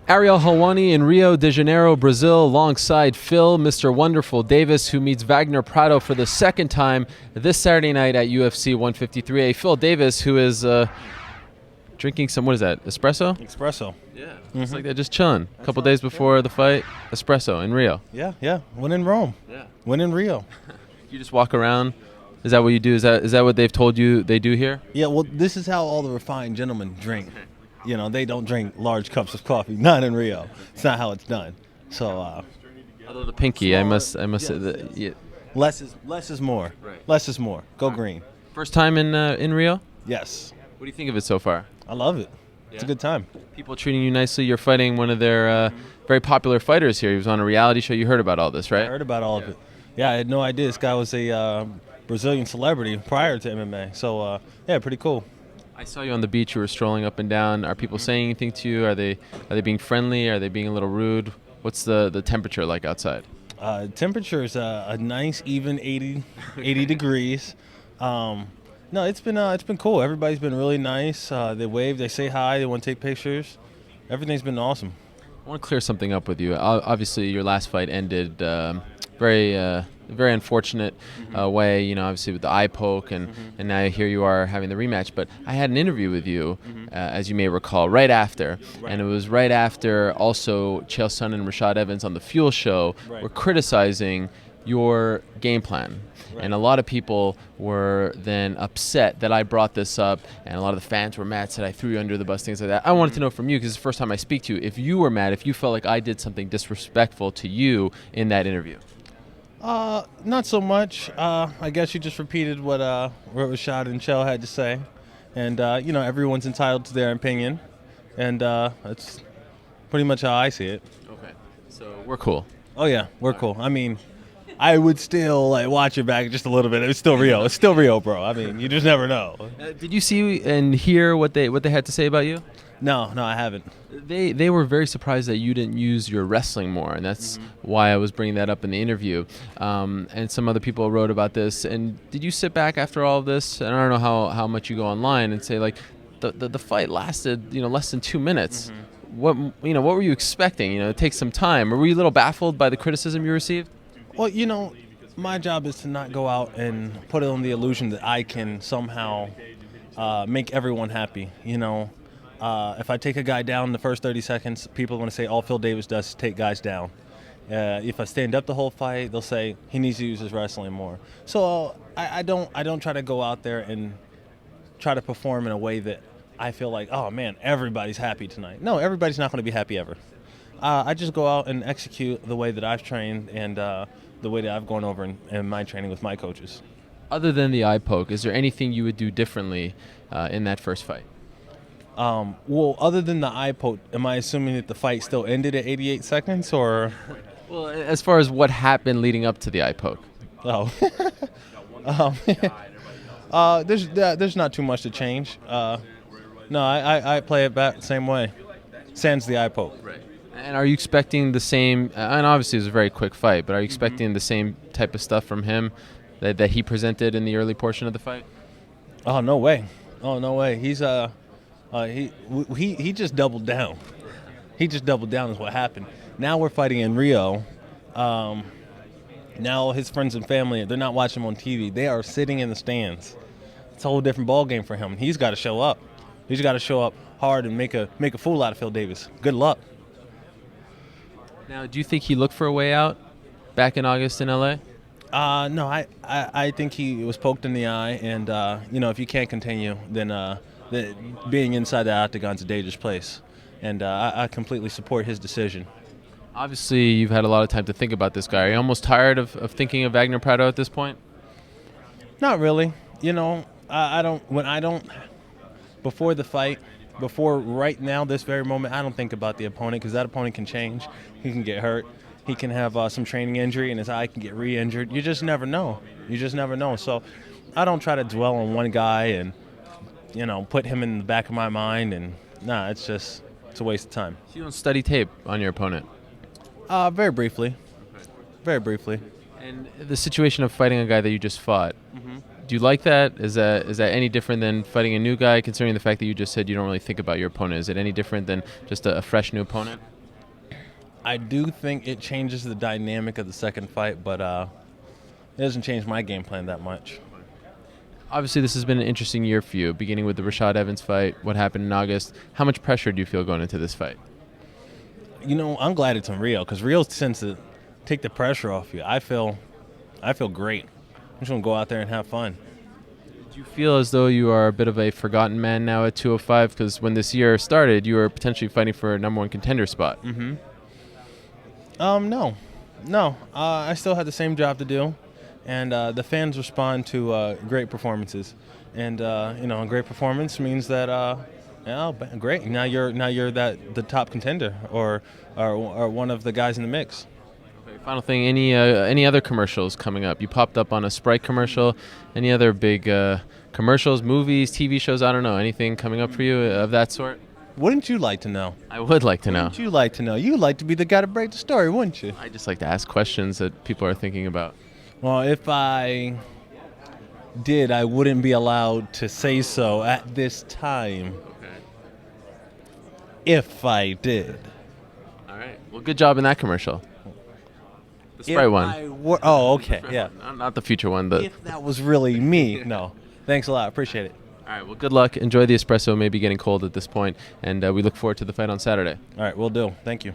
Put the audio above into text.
Ariel Helwani in Rio de Janeiro, Brazil, alongside Phil, Mr. Wonderful Davis, who meets Wagner Prado for the second time this Saturday night at UFC 153. Phil Davis, who is drinking some, what is that, espresso? Espresso. Yeah, just like that, just chilling. A couple days before the fight, espresso in Rio. Yeah. Win in Rome. Yeah. Win in Rio. You just walk around. Is that what you do? Is that what they've told you they do here? Yeah, well, this is how all the refined gentlemen drink. You know, they don't drink large cups of coffee. Not in Rio. It's not how it's done. So, Although the pinky, I must say that. Yeah. less is more. Right. Less is more. Go green. First time in Rio? Yes. What do you think of it so far? I love it. It's a good time. People treating you nicely. You're fighting one of their very popular fighters here. He was on a reality show. You heard about all this, right? I heard about all of it. Yeah, I had no idea. This guy was a Brazilian celebrity prior to MMA. So, yeah, pretty cool. I saw you on the beach. You were strolling up and down. Are people saying anything to you? Are they being friendly? Are they being a little rude? What's the temperature like outside? Temperature is a nice even 80 degrees. No, it's been cool. Everybody's been really nice. They wave, they say hi, they want to take pictures. Everything's been awesome. I want to clear something up with you. Obviously, your last fight ended very unfortunate way, you know, obviously with the eye poke, and now here you are having the rematch. But I had an interview with you, as you may recall, right after, and it was right after also Chael Sonnen and Rashad Evans on the Fuel Show were criticizing your game plan. And a lot of people were then upset that I brought this up, and a lot of the fans were mad, said I threw you under the bus, things like that. I wanted to know from you, because it's the first time I speak to you, if you were mad, if you felt like I did something disrespectful to you in that interview. Not so much. I guess you just repeated what Rashad and Chael had to say. And, you know, everyone's entitled to their opinion. And that's pretty much how I see it. Okay. So we're cool. Oh, yeah, we're cool. I mean, I would still watch your back just a little bit. It's still Rio. It's still Rio, bro. I mean, you just never know. Did you see and hear what they had to say about you? No, I haven't. They were very surprised that you didn't use your wrestling more, and that's why I was bringing that up in the interview. And some other people wrote about this. And did you sit back after all of this? And I don't know how much you go online and say, like, the fight lasted, you know, less than 2 minutes. What were you expecting? You know, it takes some time. Were you a little baffled by the criticism you received? Well, you know, my job is to not go out and put on the illusion that I can somehow make everyone happy. You know, if I take a guy down in the first 30 seconds, people are going to say all Phil Davis does is take guys down. If I stand up the whole fight, they'll say he needs to use his wrestling more. So I don't try to go out there and try to perform in a way that I feel like, oh man, everybody's happy tonight. No, everybody's not going to be happy ever. I just go out and execute the way that I've trained and the way that I've gone over in my training with my coaches. Other than the eye poke, is there anything you would do differently in that first fight? Well, other than the eye poke, am I assuming that the fight still ended at 88 seconds, or? Well, as far as what happened leading up to the eye poke. Oh. There's not too much to change. No, I play it back the same way. Sans the eye poke. Right. And are you expecting the same, and obviously it was a very quick fight, but are you expecting the same type of stuff from him that he presented in the early portion of the fight? Oh, no way. He's he just doubled down. He just doubled down is what happened. Now we're fighting in Rio. Now his friends and family, they're not watching him on TV. They are sitting in the stands. It's a whole different ball game for him. He's got to show up. He's got to show up hard and make a fool out of Phil Davis. Good luck. Now, do you think he looked for a way out back in August in LA? No, I think he was poked in the eye, and you know, if you can't continue, then being inside the octagon's a dangerous place, and I completely support his decision. Obviously, you've had a lot of time to think about this guy. Are you almost tired of thinking of Wagner Prado at this point? Not really. You know, I don't before the fight. Before right now, this very moment, I don't think about the opponent, because that opponent can change. He can get hurt. He can have some training injury, and his eye can get re-injured. You just never know. So I don't try to dwell on one guy and, you know, put him in the back of my mind. And it's a waste of time. So you don't study tape on your opponent? Very briefly. Very briefly. And the situation of fighting a guy that you just fought, do you like that? Is that any different than fighting a new guy, considering the fact that you just said you don't really think about your opponent? Is it any different than just a fresh new opponent? I do think it changes the dynamic of the second fight, but it doesn't change my game plan that much. Obviously, this has been an interesting year for you, beginning with the Rashad Evans fight, what happened in August. How much pressure do you feel going into this fight? I'm glad it's in Rio because Rio tends to take the pressure off you. I feel great. I'm just gonna go out there and have fun. Do you feel as though you are a bit of a forgotten man now at 205? Because when this year started, you were potentially fighting for a number one contender spot. No. I still had the same job to do, and the fans respond to great performances, and a great performance means that great. Now you're the top contender or one of the guys in the mix. Okay, final thing, any other commercials coming up? You popped up on a Sprite commercial. Any other big commercials, movies, TV shows? I don't know. Anything coming up for you of that sort? Wouldn't you like to know? I would like to know. Wouldn't you like to know? You'd like to be the guy to break the story, wouldn't you? I just like to ask questions that people are thinking about. Well, if I did, I wouldn't be allowed to say so at this time. Okay. If I did. All right. Well, good job in that commercial. The Sprite one. Okay. Yeah. Not the future one. If that was really me. No. Thanks a lot. Appreciate it. All right. Well, good luck. Enjoy the espresso. Maybe getting cold at this point, and we look forward to the fight on Saturday. All right. Will do. Thank you.